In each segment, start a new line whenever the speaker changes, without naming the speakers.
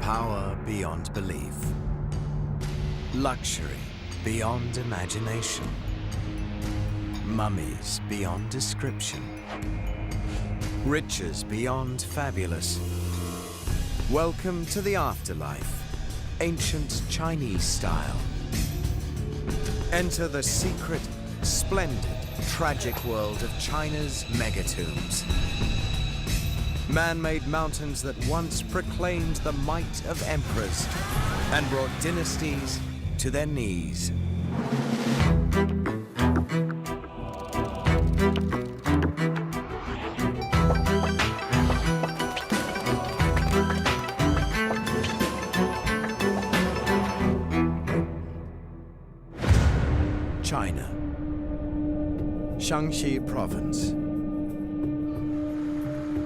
Power beyond belief. Luxury beyond imagination. Mummies beyond description. Riches beyond fabulous. Welcome to the afterlife, ancient Chinese style. Enter the secret, splendid, tragic world of China's megatombs. Man-made mountains that once proclaimed the might of emperors and brought dynasties to their knees. China, Shaanxi Province.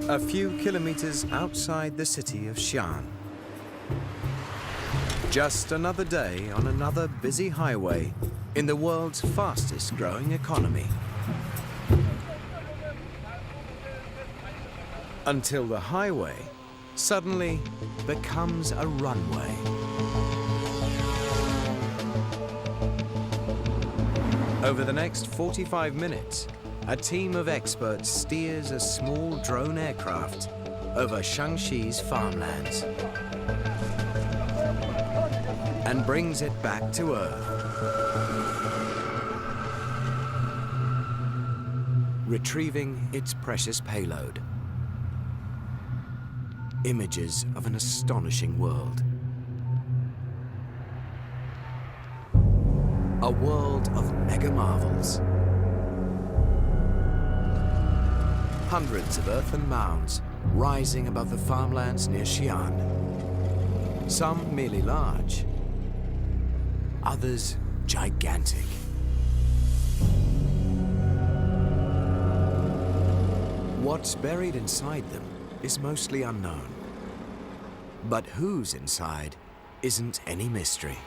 A few kilometers outside the city of Xi'an. Just another day on another busy highway in the world's fastest growing economy. Until the highway suddenly becomes a runway. Over the next 45 minutes, a team of experts steers a small drone aircraft over Shaanxi's farmlands and brings it back to Earth, retrieving its precious payload. Images of an astonishing world. A world of mega marvels. Hundreds of earthen mounds rising above the farmlands near Xi'an. Some merely large, others gigantic. What's buried inside them is mostly unknown. But who's inside isn't any mystery.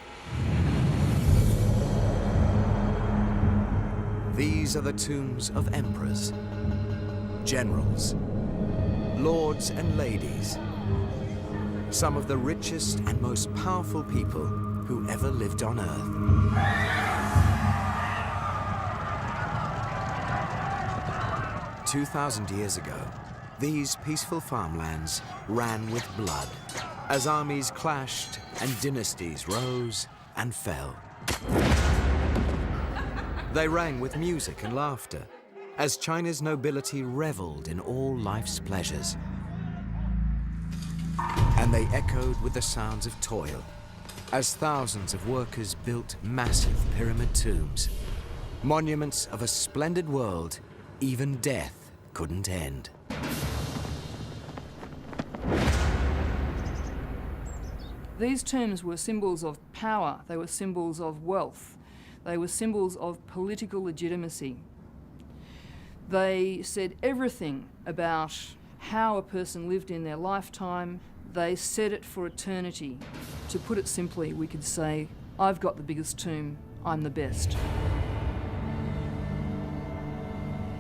These are the tombs of emperors, generals, lords and ladies, some of the richest and most powerful people who ever lived on Earth. 2,000 years ago, these peaceful farmlands ran with blood as armies clashed and dynasties rose and fell. They rang with music and laughter as China's nobility reveled in all life's pleasures. And they echoed with the sounds of toil as thousands of workers built massive pyramid tombs, monuments of a splendid world even death couldn't end.
These tombs were symbols of power, they were symbols of wealth. They were symbols of political legitimacy. They said everything about how a person lived in their lifetime. They said it for eternity. To put it simply, we could say, I've got the biggest tomb, I'm the best.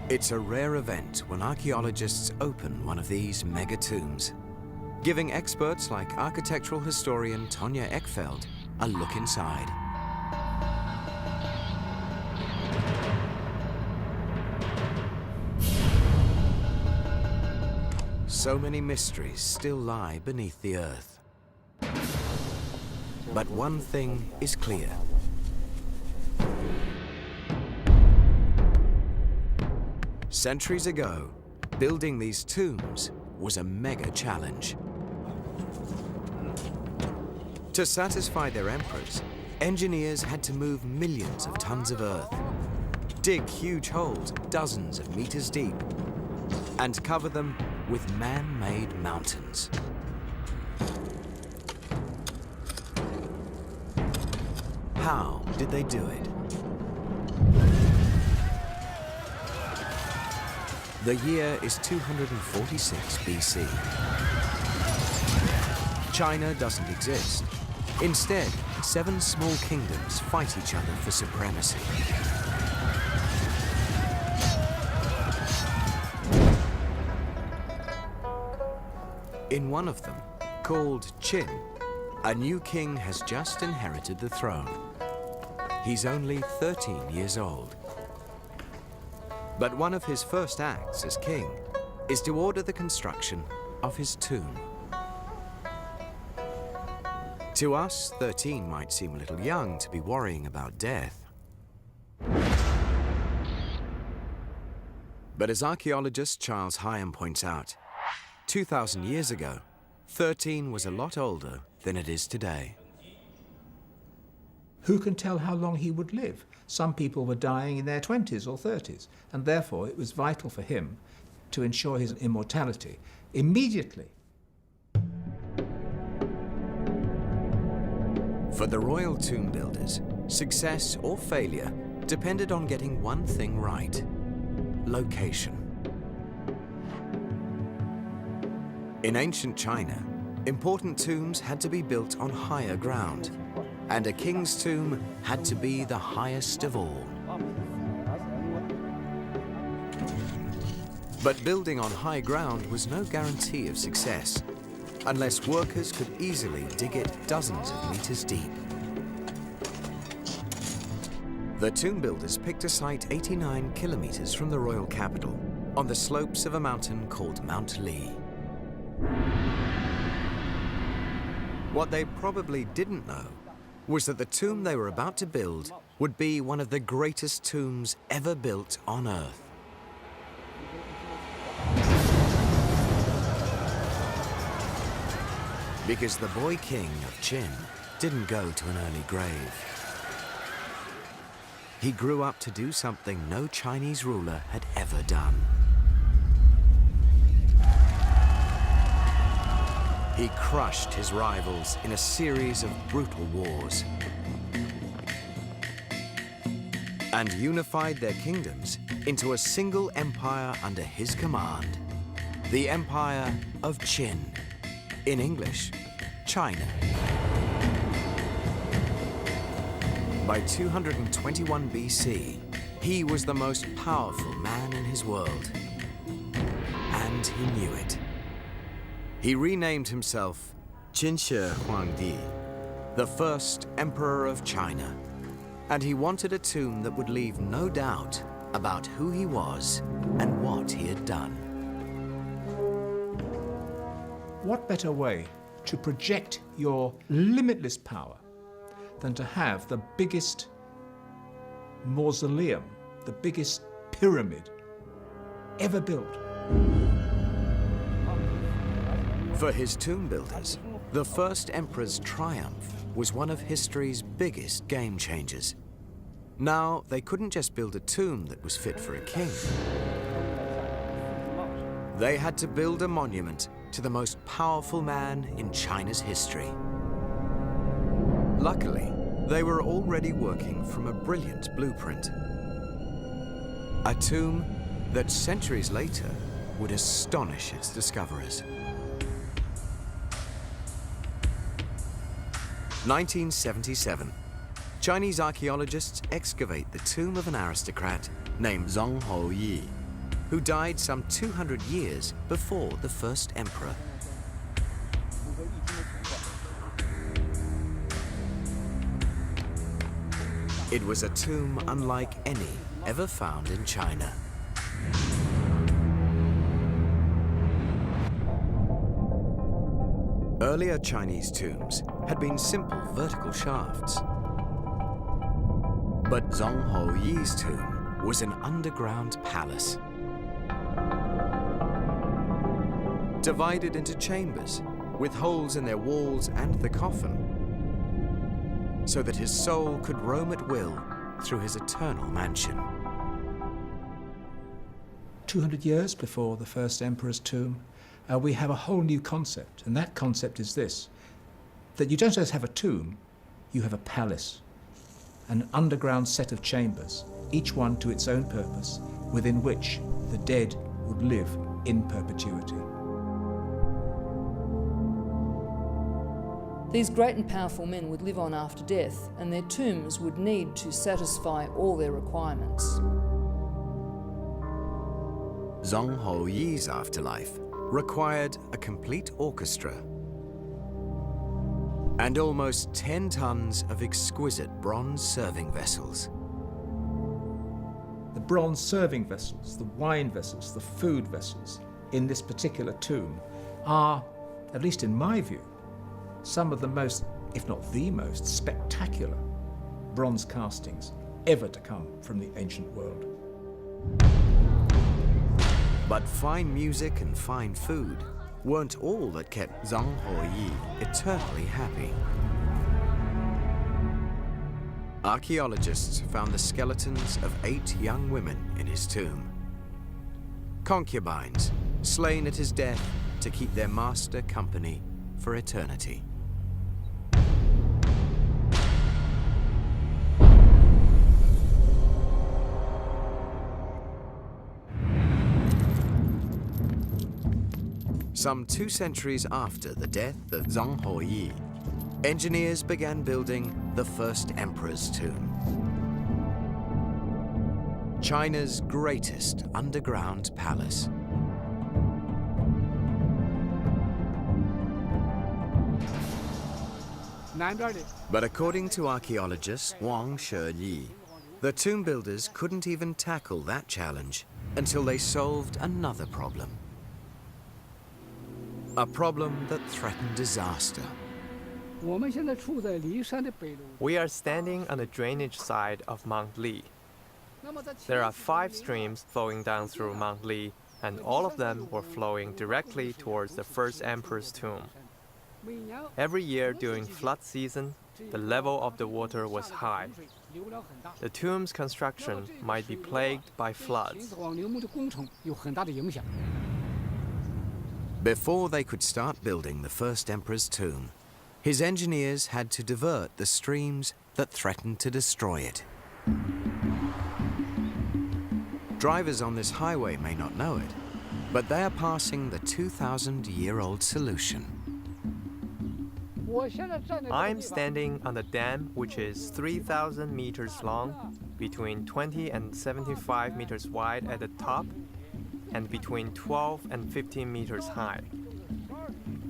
It's a rare event when archaeologists open one of these mega tombs, giving experts like architectural historian Tonja Eckfeldt a look inside. So many mysteries still lie beneath the earth. But one thing is clear. Centuries ago, building these tombs was a mega challenge. To satisfy their emperors, engineers had to move millions of tons of earth, dig huge holes dozens of meters deep, and cover them with man-made mountains. How did they do it? The year is 246 BC. China doesn't exist. Instead, 7 small kingdoms fight each other for supremacy. In one of them, called Qin, A new king has just inherited the throne. He's only 13 years old. But one of his first acts as king is to order the construction of his tomb. To us, 13 might seem a little young to be worrying about death. But as archaeologist Charles Hyam points out, 2,000 years ago, 13 was a lot older than it is today.
Who can tell how long he would live? Some people were dying in their 20s or 30s, and therefore it was vital for him to ensure his immortality immediately.
For the royal tomb builders, success or failure depended on getting one thing right: location. In ancient China, important tombs had to be built on higher ground, and a king's tomb had to be the highest of all. But building on high ground was no guarantee of success, unless workers could easily dig it dozens of meters deep. The tomb builders picked a site 89 kilometers from the royal capital, on the slopes of a mountain called Mount Li. What they probably didn't know was that the tomb they were about to build would be one of the greatest tombs ever built on Earth. Because the boy king of Qin didn't go to an early grave. He grew up to do something no Chinese ruler had ever done. He crushed his rivals in a series of brutal wars and unified their kingdoms into a single empire under his command, the Empire of Qin. In English, China. By 221 BC, he was the most powerful man in his world, and he knew it. He renamed himself Qin Shi Huangdi, the first emperor of China, and he wanted a tomb that would leave no doubt about who he was and what he had done.
What better way to project your limitless power than to have the biggest mausoleum, the biggest pyramid ever built?
For his tomb builders, the first emperor's triumph was one of history's biggest game changers. Now, they couldn't just build a tomb that was fit for a king. They had to build a monument to the most powerful man in China's history. Luckily, they were already working from a brilliant blueprint. A tomb that centuries later would astonish its discoverers. 1977. Chinese archaeologists excavate the tomb of an aristocrat named Zhang Houyi, who died some 200 years before the first emperor. It was a tomb unlike any ever found in China. Earlier Chinese tombs had been simple vertical shafts. But Zhang Houyi's tomb was an underground palace, divided into chambers with holes in their walls and the coffin, so that his soul could roam at will through his eternal mansion.
200 years before the first emperor's tomb, we have a whole new concept, and that concept is this: that you don't just have a tomb, you have a palace, an underground set of chambers, each one to its own purpose, within which the dead would live in perpetuity.
These great and powerful men would live on after death, and their tombs would need to satisfy all their requirements.
Zhang Houyi's afterlife required a complete orchestra. and almost 10 tons of exquisite bronze serving vessels.
The bronze serving vessels, the wine vessels, the food vessels in this particular tomb are, at least in my view, some of the most, if not the most, spectacular bronze castings ever to come from the ancient world.
But fine music and fine food weren't all that kept Zhang Huoyi eternally happy. Archaeologists found the skeletons of 8 young women in his tomb. Concubines, slain at his death to keep their master company for eternity. Some 2 centuries after the death of Zhang Huoyi, engineers began building the first emperor's tomb. China's greatest underground palace. But according to archaeologist Wang Sheyi, the tomb builders couldn't even tackle that challenge until they solved another problem. A problem that threatened disaster.
We are standing on the drainage side of Mount Li. There are 5 streams flowing down through Mount Li, and all of them were flowing directly towards the first emperor's tomb. Every year during flood season, the level of the water was high. The tomb's construction might be plagued by floods.
Before they could start building the first emperor's tomb, his engineers had to divert the streams that threatened to destroy it. Drivers on this highway may not know it, but they are passing the 2,000-year-old solution.
I'm standing on the dam, which is 3,000 meters long, between 20 and 75 meters wide at the top, and between 12 and 15 meters high.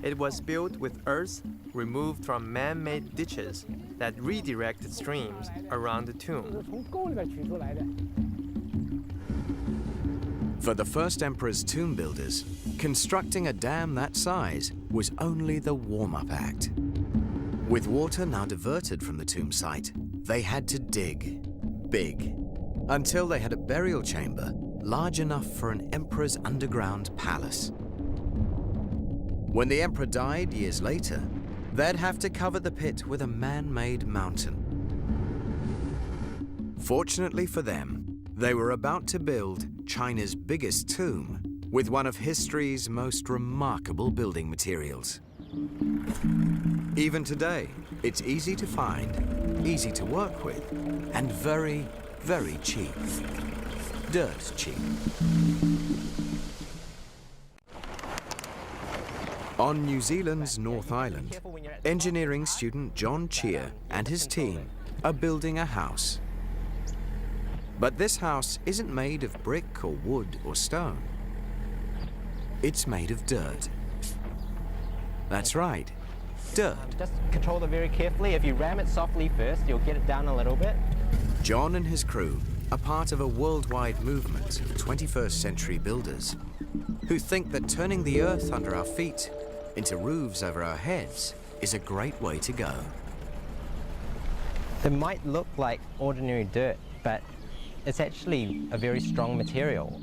It was built with earth removed from man-made ditches that redirected streams around the tomb.
For the first emperor's tomb builders, constructing a dam that size was only the warm-up act. With water now diverted from the tomb site, they had to dig big until they had a burial chamber large enough for an emperor's underground palace. When the emperor died years later, they'd have to cover the pit with a man-made mountain. Fortunately for them, they were about to build China's biggest tomb with one of history's most remarkable building materials. Even today, it's easy to find, easy to work with, and very, very cheap. Dirt cheap. On New Zealand's North Island, engineering student John Cheer and his team are building a house. But this house isn't made of brick or wood or stone. It's made of dirt. That's right, dirt.
Just control it very carefully. If you ram it softly first, you'll get it down a little bit.
John and his crew are part of a worldwide movement of 21st century builders who think that turning the earth under our feet into roofs over our heads is a great way to go.
It might look like ordinary dirt, but it's actually a very strong material.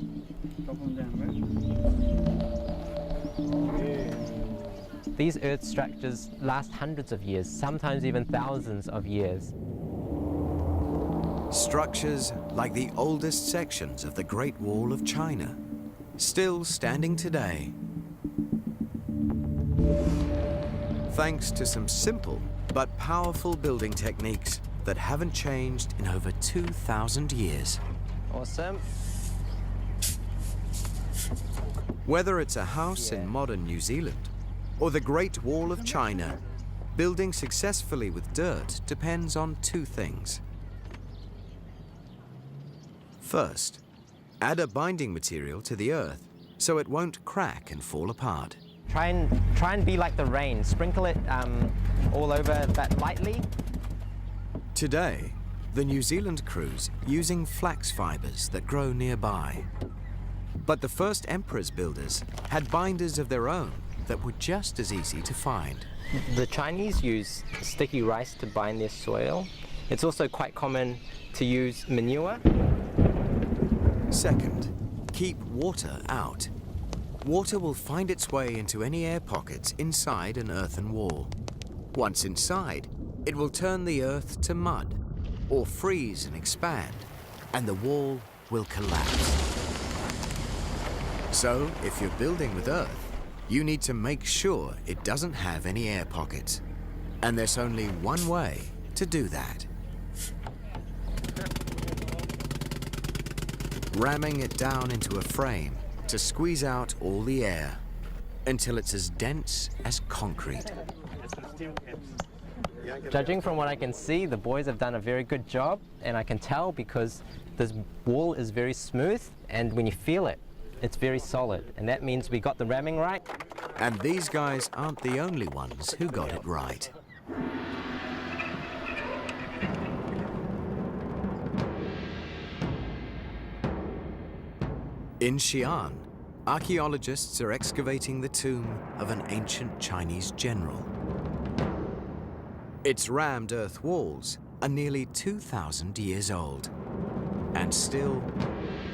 These earth structures last hundreds of years, sometimes even thousands of years.
Structures like the oldest sections of the Great Wall of China, still standing today. Thanks to some simple but powerful building techniques that haven't changed in over 2,000 years.
Awesome.
Whether it's a house in modern New Zealand or the Great Wall of China, building successfully with dirt depends on 2 things. First, add a binding material to the earth so it won't crack and fall apart.
Try and be like the rain. Sprinkle it all over, but lightly.
Today, the New Zealand crew's using flax fibers that grow nearby. But the first Emperor's builders had binders of their own that were just as easy to find.
The Chinese use sticky rice to bind their soil. It's also quite common to use manure.
Second, keep water out. Water will find its way into any air pockets inside an earthen wall. Once inside, it will turn the earth to mud, or freeze and expand, and the wall will collapse. So, if you're building with earth, you need to make sure it doesn't have any air pockets. And there's only one way to do that. Ramming it down into a frame to squeeze out all the air until it's as dense as concrete.
Judging from what I can see, the boys have done a very good job, and I can tell because this wall is very smooth, and when you feel it, it's very solid, and that means we got the ramming right.
And these guys aren't the only ones who got it right. In Xi'an, archaeologists are excavating the tomb of an ancient Chinese general. Its rammed earth walls are nearly 2,000 years old and still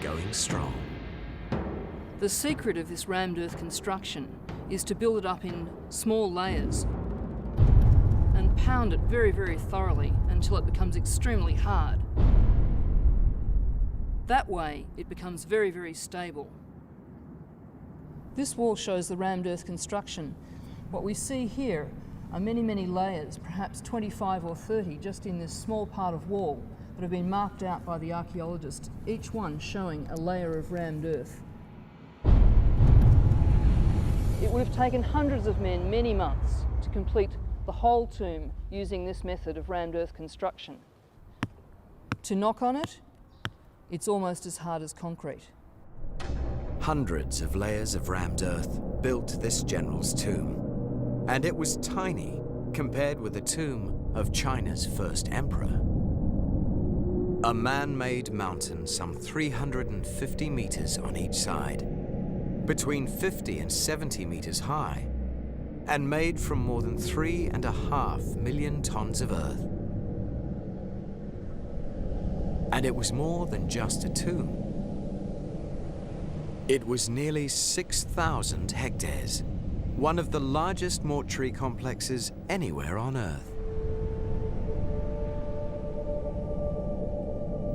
going strong.
The secret of this rammed earth construction is to build it up in small layers and pound it very, very thoroughly until it becomes extremely hard. That way, it becomes very, very stable. This wall shows the rammed earth construction. What we see here are many, many layers, perhaps 25 or 30, just in this small part of wall that have been marked out by the archaeologists, each one showing a layer of rammed earth. It would have taken hundreds of men many months to complete the whole tomb using this method of rammed earth construction. To knock on it, it's almost as hard as concrete.
Hundreds of layers of rammed earth built this general's tomb. And it was tiny compared with the tomb of China's first emperor. A man-made mountain some 350 meters on each side, between 50 and 70 meters high, and made from more than 3.5 million tons of earth. And it was more than just a tomb. It was nearly 6,000 hectares, one of the largest mortuary complexes anywhere on Earth.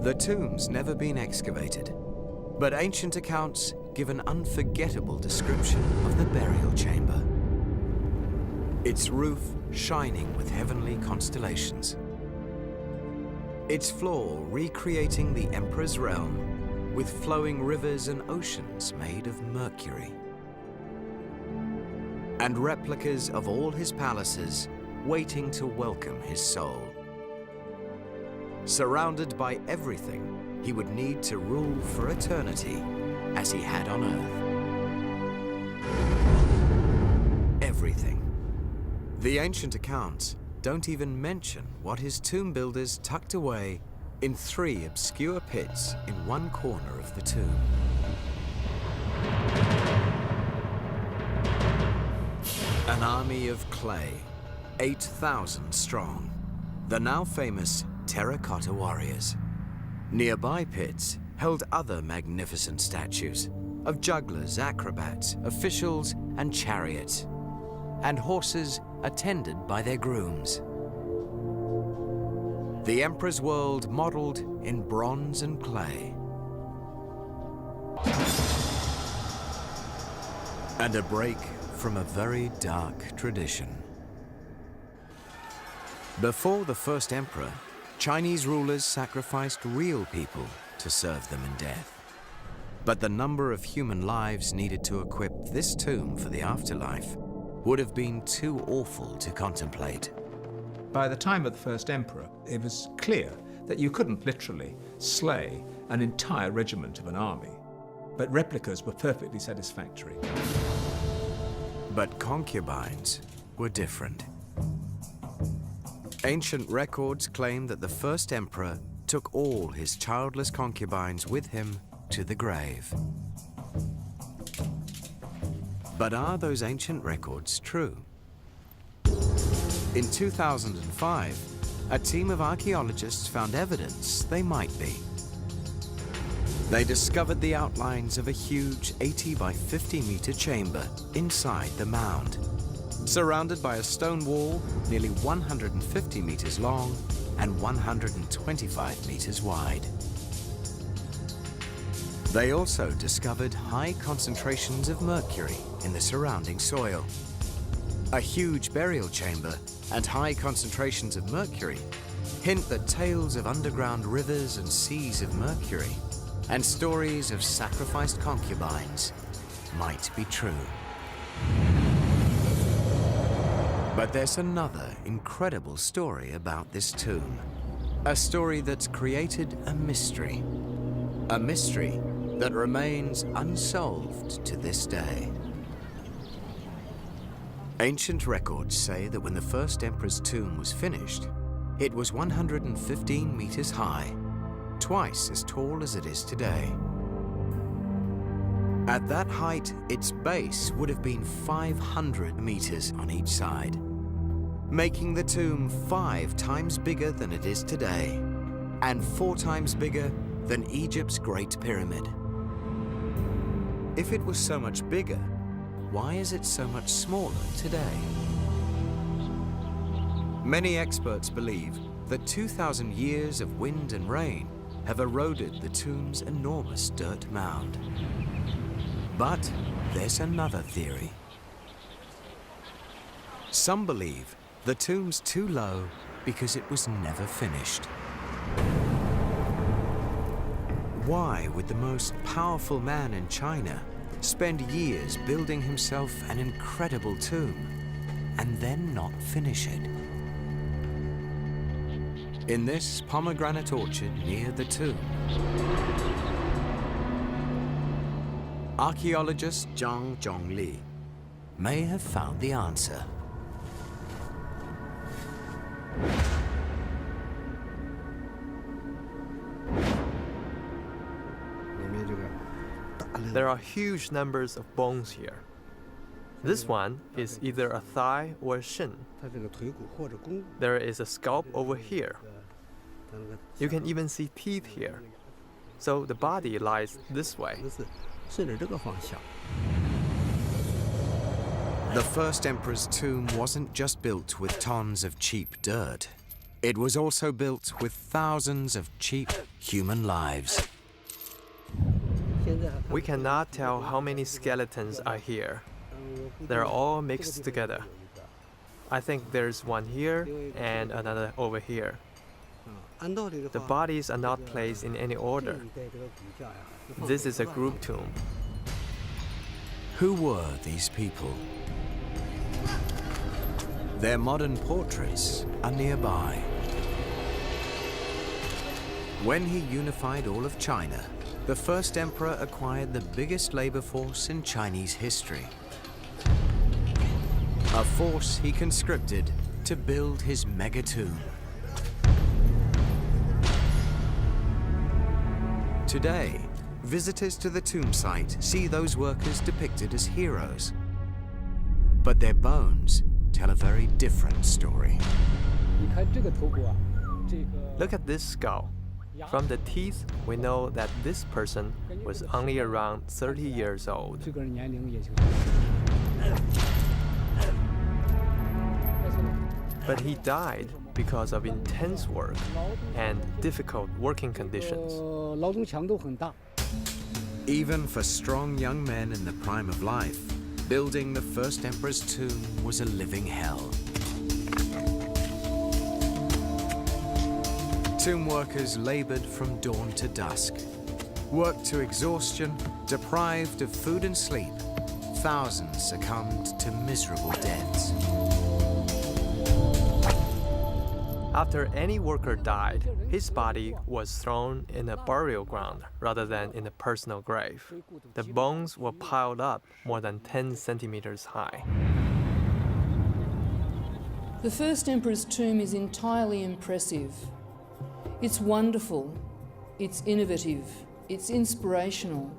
The tomb's never been excavated, but ancient accounts give an unforgettable description of the burial chamber. Its roof shining with heavenly constellations. Its floor recreating the emperor's realm with flowing rivers and oceans made of mercury. And replicas of all his palaces waiting to welcome his soul. Surrounded by everything he would need to rule for eternity as he had on Earth. Everything. The ancient accounts don't even mention what his tomb builders tucked away in 3 obscure pits in one corner of the tomb. An army of clay, 8,000 strong, the now famous terracotta warriors. Nearby pits held other magnificent statues of jugglers, acrobats, officials, and chariots, and horses attended by their grooms. The emperor's world modeled in bronze and clay. And a break from a very dark tradition. Before the first emperor, Chinese rulers sacrificed real people to serve them in death. But the number of human lives needed to equip this tomb for the afterlife would have been too awful to contemplate.
By the time of the first emperor, it was clear that you couldn't literally slay an entire regiment of an army, but replicas were perfectly satisfactory.
But concubines were different. Ancient records claim that the first emperor took all his childless concubines with him to the grave. But are those ancient records true? In 2005, a team of archaeologists found evidence they might be. They discovered the outlines of a huge 80 by 50 meter chamber inside the mound, surrounded by a stone wall nearly 150 meters long and 125 meters wide. They also discovered high concentrations of mercury in the surrounding soil. A huge burial chamber and high concentrations of mercury hint that tales of underground rivers and seas of mercury and stories of sacrificed concubines might be true. But there's another incredible story about this tomb. A story that's created a mystery. A mystery that remains unsolved to this day. Ancient records say that when the first emperor's tomb was finished, it was 115 meters high, twice as tall as it is today. At that height, its base would have been 500 meters on each side, making the tomb 5 times bigger than it is today, and 4 times bigger than Egypt's Great Pyramid. If it was so much bigger, why is it so much smaller today? Many experts believe that 2,000 years of wind and rain have eroded the tomb's enormous dirt mound. But there's another theory. Some believe the tomb's too low because it was never finished. Why would the most powerful man in China spend years building himself an incredible tomb and then not finish it? In this pomegranate orchard near the tomb, archaeologist Zhang Zhongli may have found the answer.
There are huge numbers of bones here. This one is either a thigh or a shin. There is a scalp over here. You can even see teeth here. So the body lies this way.
The first emperor's tomb wasn't just built with tons of cheap dirt. It was also built with thousands of cheap human lives.
We cannot tell how many skeletons are here. They're all mixed together. I think there's one here and another over here. The bodies are not placed in any order. This is a group tomb.
Who were these people? Their modern portraits are nearby. When he unified all of China, the first emperor acquired the biggest labor force in Chinese history. A force he conscripted to build his mega tomb. Today, visitors to the tomb site see those workers depicted as heroes. But their bones tell a very different story.
Look at this skull. From the teeth, we know that this person was only around 30 years old. But he died because of intense work and difficult working conditions.
Even for strong young men in the prime of life, building the first emperor's tomb was a living hell. Tomb workers labored from dawn to dusk, worked to exhaustion, deprived of food and sleep. Thousands succumbed to miserable deaths.
After any worker died, his body was thrown in a burial ground rather than in a personal grave. The bones were piled up more than 10 centimeters high.
The first emperor's tomb is entirely impressive. It's wonderful, it's innovative, it's inspirational.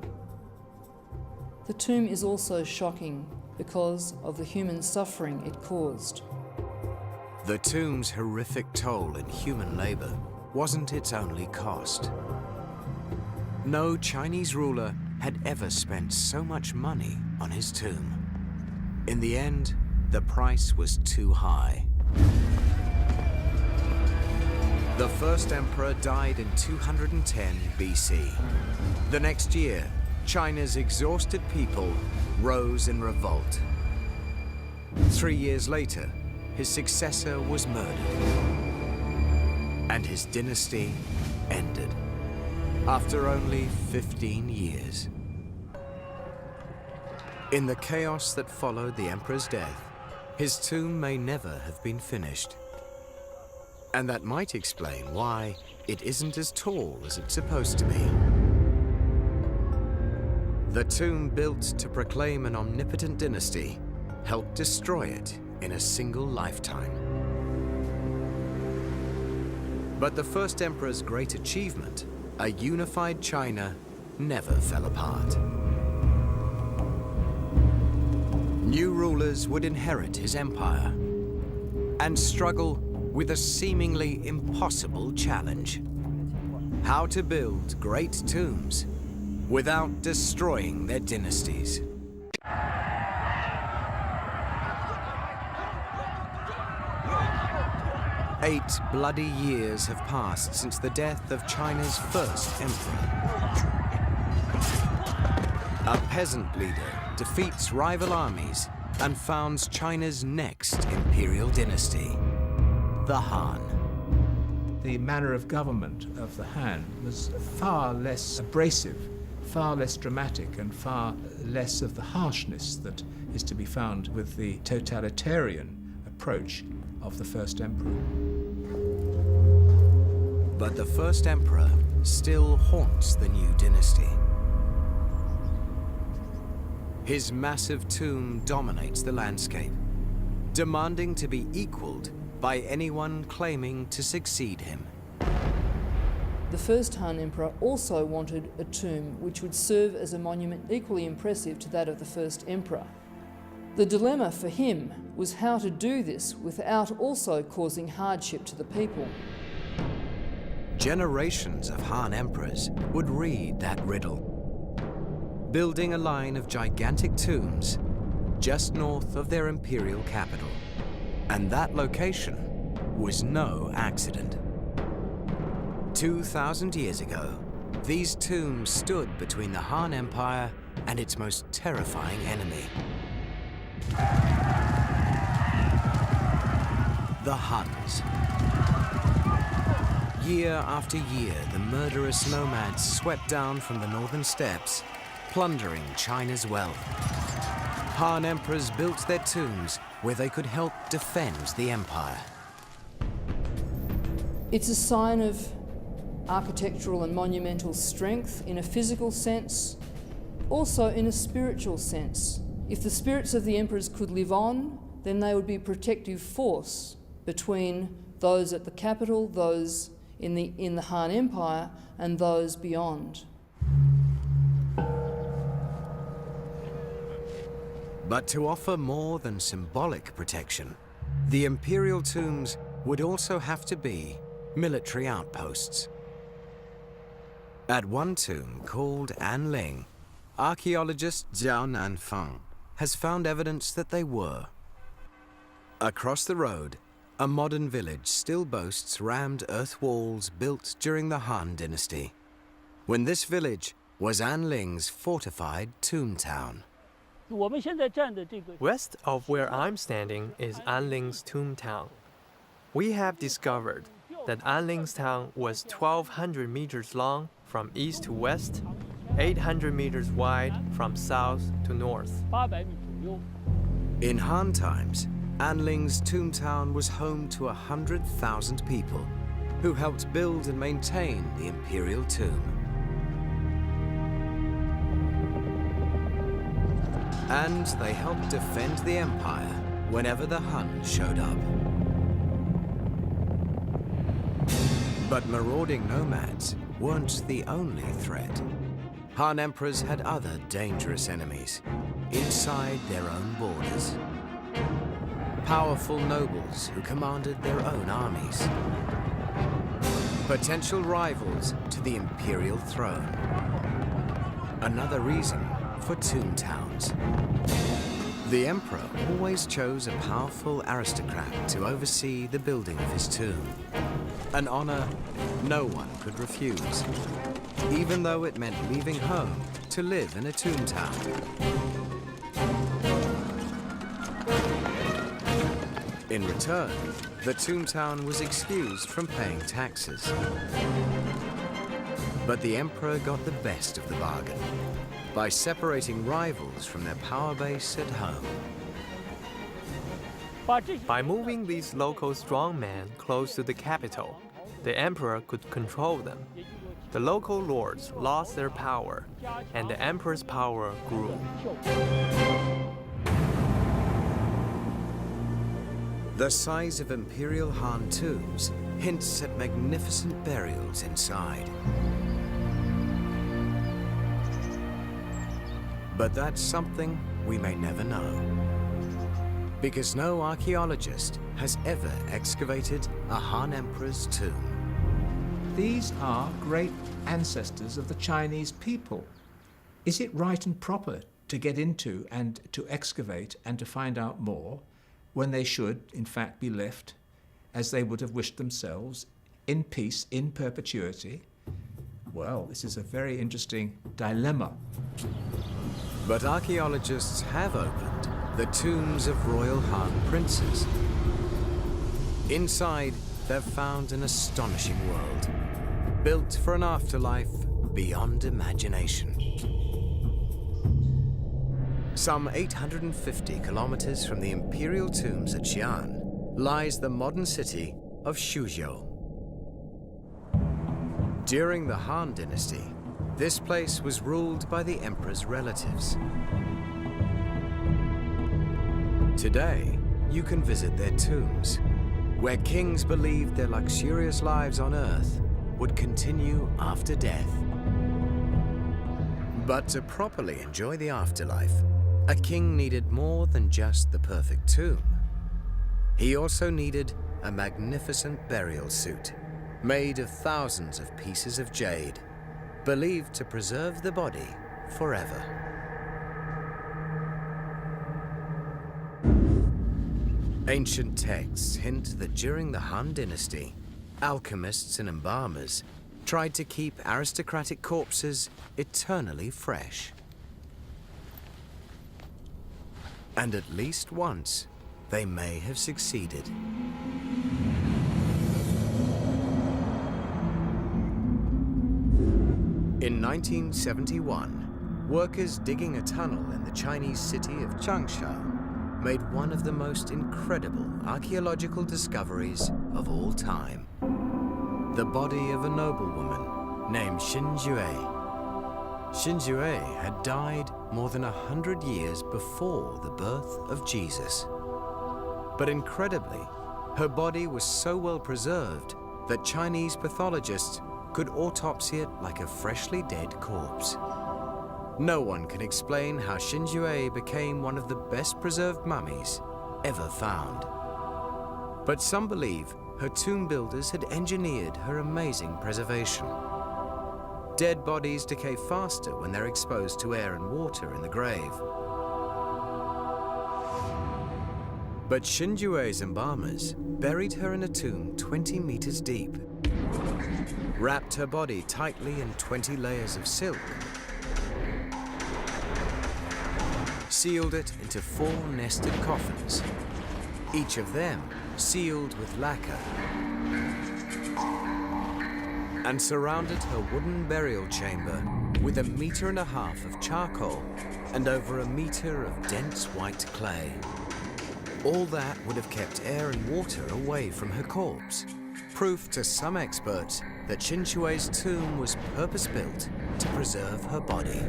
The tomb is also shocking because of the human suffering it caused.
The tomb's horrific toll in human labor wasn't its only cost. No Chinese ruler had ever spent so much money on his tomb. In the end, the price was too high. The first emperor died in 210 BC. The next year, China's exhausted people rose in revolt. 3 years later, his successor was murdered, and his dynasty ended after only 15 years. In the chaos that followed the emperor's death, his tomb may never have been finished. And that might explain why it isn't as tall as it's supposed to be. The tomb built to proclaim an omnipotent dynasty helped destroy it in a single lifetime. But the first emperor's great achievement, a unified China, never fell apart. New rulers would inherit his empire and struggle with a seemingly impossible challenge: how to build great tombs without destroying their dynasties. Eight bloody years have passed since the death of China's first emperor. A peasant leader defeats rival armies and founds China's next imperial dynasty, the Han.
The manner of government of the Han was far less abrasive, far less dramatic, and far less of the harshness that is to be found with the totalitarian approach of the first emperor.
But the first emperor still haunts the new dynasty. His massive tomb dominates the landscape, demanding to be equaled by anyone claiming to succeed him.
The first Han Emperor also wanted a tomb which would serve as a monument equally impressive to that of the first Emperor. The dilemma for him was how to do this without also causing hardship to the people.
Generations of Han emperors would read that riddle, building a line of gigantic tombs just north of their imperial capital. And that location was no accident. 2,000 years ago, these tombs stood between the Han Empire and its most terrifying enemy, the Huns. Year after year, the murderous nomads swept down from the northern steppes, plundering China's wealth. Han emperors built their tombs where they could help defend the empire.
It's a sign of architectural and monumental strength in a physical sense, also in a spiritual sense. If the spirits of the emperors could live on, then they would be a protective force between those at the capital, those in the Han Empire, and those beyond.
But to offer more than symbolic protection, the imperial tombs would also have to be military outposts. At one tomb, called Anling, archaeologist Jiao Nanfeng has found evidence that they were. Across the road, a modern village still boasts rammed earth walls built during the Han dynasty, when this village was Anling's fortified tomb town.
West of where I'm standing is Anling's tomb town. We have discovered that Anling's town was 1,200 meters long from east to west, 800 meters wide from south to north.
In Han times, Anling's Toontown was home to 100,000 people who helped build and maintain the imperial tomb. And they helped defend the empire whenever the Hun showed up. But marauding nomads weren't the only threat. Han emperors had other dangerous enemies inside their own borders. Powerful nobles who commanded their own armies. Potential rivals to the imperial throne. Another reason for Toontowns. The emperor always chose a powerful aristocrat to oversee the building of his tomb. An honor no one could refuse, even though it meant leaving home to live in a Toontown. In return, the Toontown was excused from paying taxes. But the emperor got the best of the bargain by separating rivals from their power base at home.
By moving these local strongmen close to the capital, the emperor could control them. The local lords lost their power, and the emperor's power grew.
The size of imperial Han tombs hints at magnificent burials inside. But that's something we may never know, because no archaeologist has ever excavated a Han emperor's tomb.
These are great ancestors of the Chinese people. Is it right and proper to get into and to excavate and to find out more when they should, in fact, be left as they would have wished themselves, in peace, in perpetuity? Well, this is a very interesting dilemma.
But archaeologists have opened the tombs of royal Han princes. Inside, they've found an astonishing world, built for an afterlife beyond imagination. Some 850 kilometers from the imperial tombs at Xi'an lies the modern city of Suzhou. During the Han Dynasty, this place was ruled by the emperor's relatives. Today, you can visit their tombs, where kings believed their luxurious lives on Earth would continue after death. But to properly enjoy the afterlife, a king needed more than just the perfect tomb. He also needed a magnificent burial suit, made of thousands of pieces of jade, believed to preserve the body forever. Ancient texts hint that during the Han Dynasty, alchemists and embalmers tried to keep aristocratic corpses eternally fresh. And at least once, they may have succeeded. In 1971, workers digging a tunnel in the Chinese city of Changsha made one of the most incredible archaeological discoveries of all time. The body of a noblewoman named Xin Jue. Xin Jue had died more than 100 years before the birth of Jesus. But incredibly, her body was so well preserved that Chinese pathologists could autopsy it like a freshly dead corpse. No one can explain how Xin Jue became one of the best preserved mummies ever found. But some believe her tomb builders had engineered her amazing preservation. Dead bodies decay faster when they're exposed to air and water in the grave. But Xin Jue's embalmers buried her in a tomb 20 meters deep, wrapped her body tightly in 20 layers of silk, sealed it into 4 nested coffins, each of them sealed with lacquer, and surrounded her wooden burial chamber with 1.5 meters of charcoal and over 1 meter of dense white clay. All that would have kept air and water away from her corpse. Proof to some experts that Qin Shi Hui's tomb was purpose-built to preserve her body.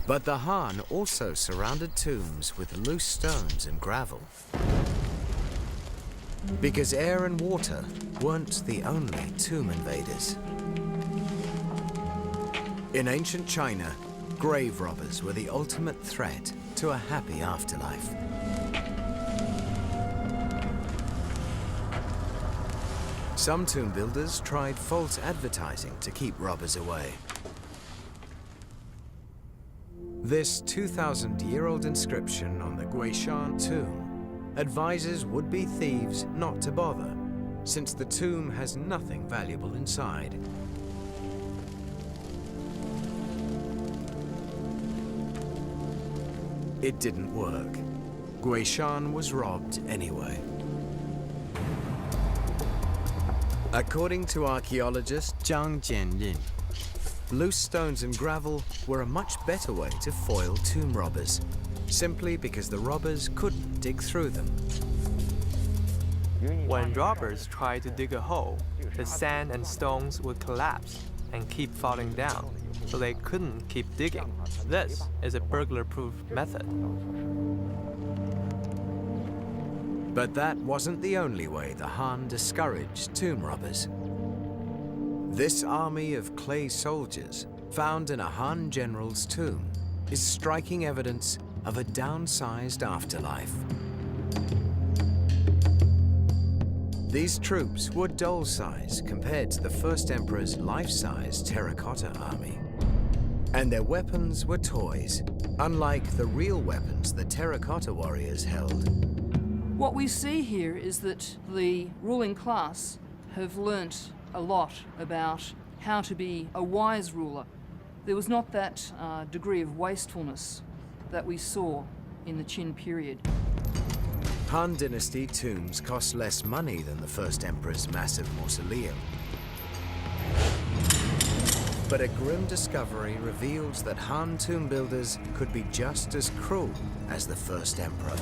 But the Han also surrounded tombs with loose stones and gravel. Because air and water weren't the only tomb invaders. In ancient China, grave robbers were the ultimate threat to a happy afterlife. Some tomb builders tried false advertising to keep robbers away. This 2,000-year-old inscription on the Guishan tomb advises would-be thieves not to bother, since the tomb has nothing valuable inside. It didn't work. Guishan was robbed anyway. According to archaeologist Zhang Jianlin, loose stones and gravel were a much better way to foil tomb robbers, simply because the robbers couldn't dig through them.
When robbers tried to dig a hole, the sand and stones would collapse and keep falling down, so they couldn't keep digging. This is a burglar-proof method.
But that wasn't the only way the Han discouraged tomb robbers. This army of clay soldiers, found in a Han general's tomb, is striking evidence of a downsized afterlife. These troops were doll-size compared to the first emperor's life-size terracotta army. And their weapons were toys, unlike the real weapons the terracotta warriors held.
What we see here is that the ruling class have learnt a lot about how to be a wise ruler. There was not that degree of wastefulness that we saw in the Qin period.
Han Dynasty tombs cost less money than the first emperor's massive mausoleum. But a grim discovery reveals that Han tomb builders could be just as cruel as the first emperor.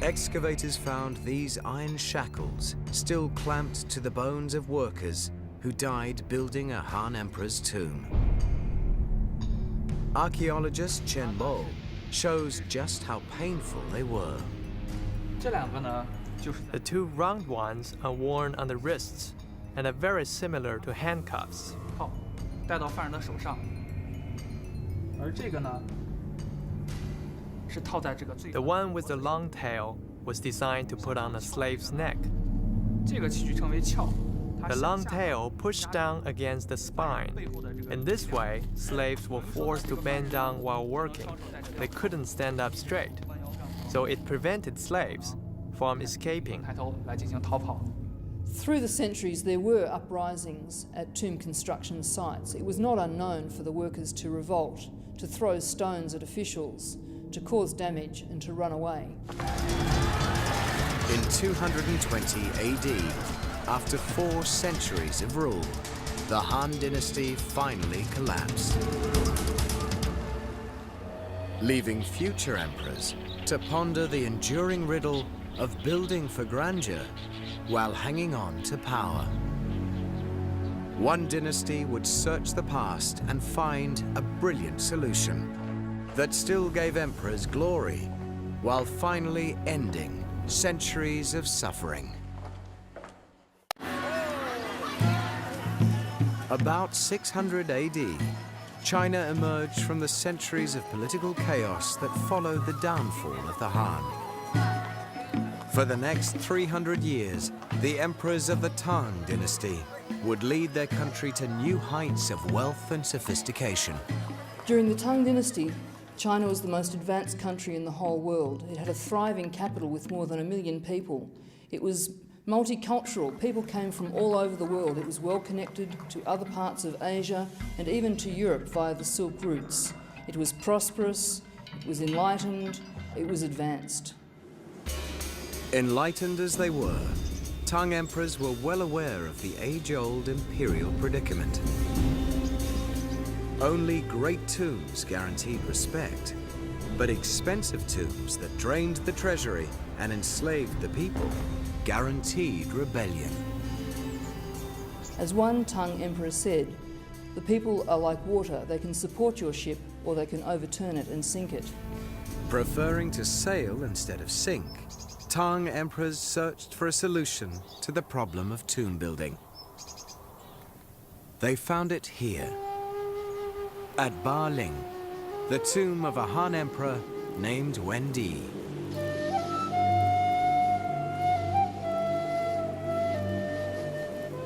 Excavators found these iron shackles still clamped to the bones of workers who died building a Han emperor's tomb. Archaeologist Chen Bo shows just how painful they were.
The two round ones are worn on the wrists and are very similar to handcuffs. The one with the long tail was designed to put on a slave's neck. The long tail pushed down against the spine. In this way, slaves were forced to bend down while working. They couldn't stand up straight, so it prevented slaves from escaping.
Through the centuries, there were uprisings at tomb construction sites. It was not unknown for the workers to revolt, to throw stones at officials, to cause damage and to run away.
In 220 AD, after 4 centuries of rule, the Han Dynasty finally collapsed, leaving future emperors to ponder the enduring riddle of building for grandeur while hanging on to power. One dynasty would search the past and find a brilliant solution that still gave emperors glory, while finally ending centuries of suffering. About 600 AD, China emerged from the centuries of political chaos that followed the downfall of the Han. For the next 300 years, the emperors of the Tang dynasty would lead their country to new heights of wealth and sophistication.
During the Tang dynasty, China was the most advanced country in the whole world. It had a thriving capital with more than 1 million people. It was multicultural. People came from all over the world. It was well connected to other parts of Asia and even to Europe via the Silk routes. It was prosperous, it was enlightened, it was advanced.
Enlightened as they were, Tang emperors were well aware of the age-old imperial predicament. Only great tombs guaranteed respect, but expensive tombs that drained the treasury and enslaved the people guaranteed rebellion.
As one Tang emperor said, the people are like water, they can support your ship or they can overturn it and sink it.
Preferring to sail instead of sink, Tang emperors searched for a solution to the problem of tomb building. They found it here, at Baling, the tomb of a Han emperor named Wendi.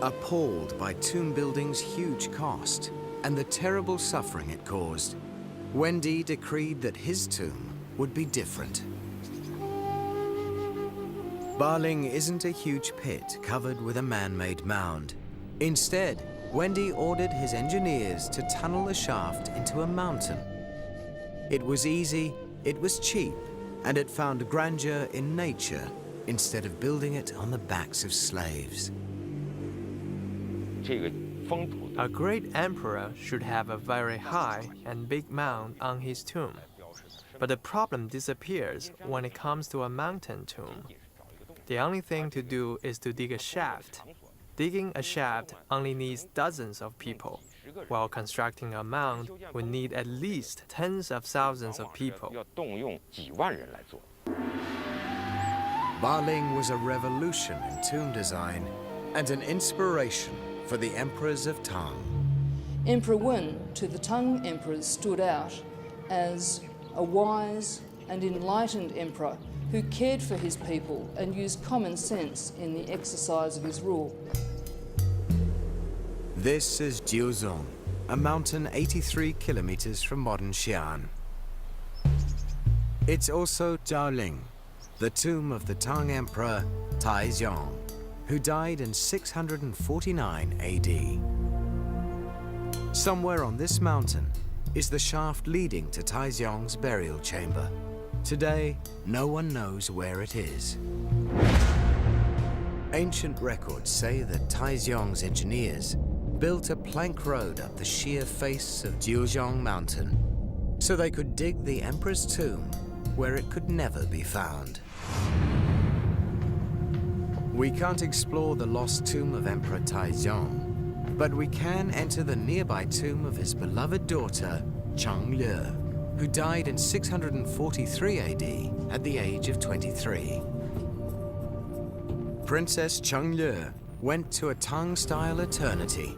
Appalled by tomb building's huge cost and the terrible suffering it caused, Wendi decreed that his tomb would be different. Baling isn't a huge pit covered with a man-made mound. Instead, Wendi ordered his engineers to tunnel a shaft into a mountain. It was easy, it was cheap, and it found grandeur in nature instead of building it on the backs of slaves.
A great emperor should have a very high and big mound on his tomb. But the problem disappears when it comes to a mountain tomb. The only thing to do is to dig a shaft. Digging a shaft only needs dozens of people, while constructing a mound would need at least tens of thousands of people.
Baling was a revolution in tomb design and an inspiration for the emperors of Tang.
Emperor Wen to the Tang emperors stood out as a wise and enlightened emperor who cared for his people and used common sense in the exercise of his rule.
This is Jiuzhong, a mountain 83 kilometers from modern Xi'an. It's also Zhaoling, the tomb of the Tang Emperor Taizong, who died in 649 AD. Somewhere on this mountain is the shaft leading to Taizong's burial chamber. Today, no one knows where it is. Ancient records say that Taizong's engineers built a plank road up the sheer face of Jiuzhong Mountain so they could dig the emperor's tomb where it could never be found. We can't explore the lost tomb of Emperor Taizong, but we can enter the nearby tomb of his beloved daughter, Changle, who died in 643 AD at the age of 23. Princess Changle went to a Tang-style eternity,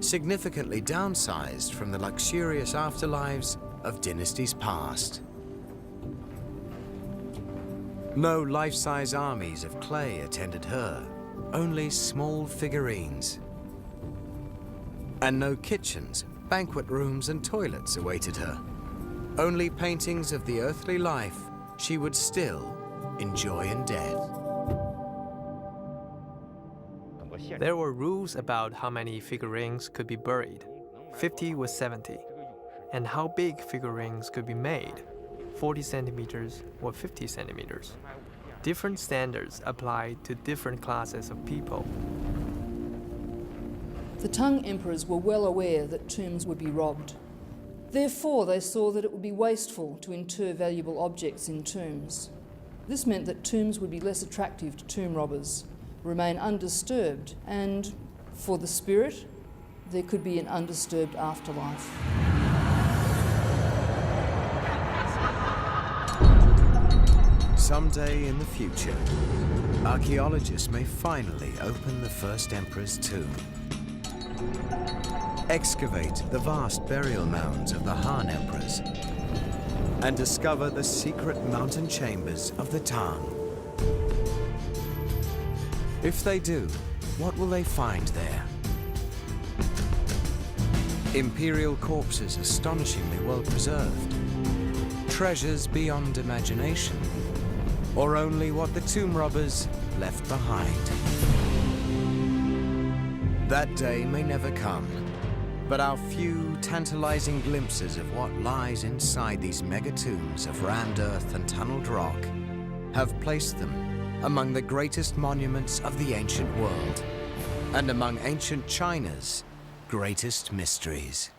significantly downsized from the luxurious afterlives of dynasties past. No life-size armies of clay attended her, only small figurines. And no kitchens, banquet rooms, and toilets awaited her. Only paintings of the earthly life she would still enjoy in death.
There were rules about how many figurines could be buried. 50 was 70. And how big figurines could be made. 40 centimeters or 50 centimeters. Different standards applied to different classes of people.
The Tang emperors were well aware that tombs would be robbed. Therefore, they saw that it would be wasteful to inter valuable objects in tombs. This meant that tombs would be less attractive to tomb robbers, remain undisturbed, and for the spirit, there could be an undisturbed afterlife.
Someday in the future, archaeologists may finally open the first emperor's tomb, excavate the vast burial mounds of the Han emperors, and discover the secret mountain chambers of the Tang. If they do, what will they find there? Imperial corpses astonishingly well preserved, treasures beyond imagination, or only what the tomb robbers left behind. That day may never come, but our few tantalizing glimpses of what lies inside these mega tombs of rammed earth and tunneled rock have placed them among the greatest monuments of the ancient world and among ancient China's greatest mysteries.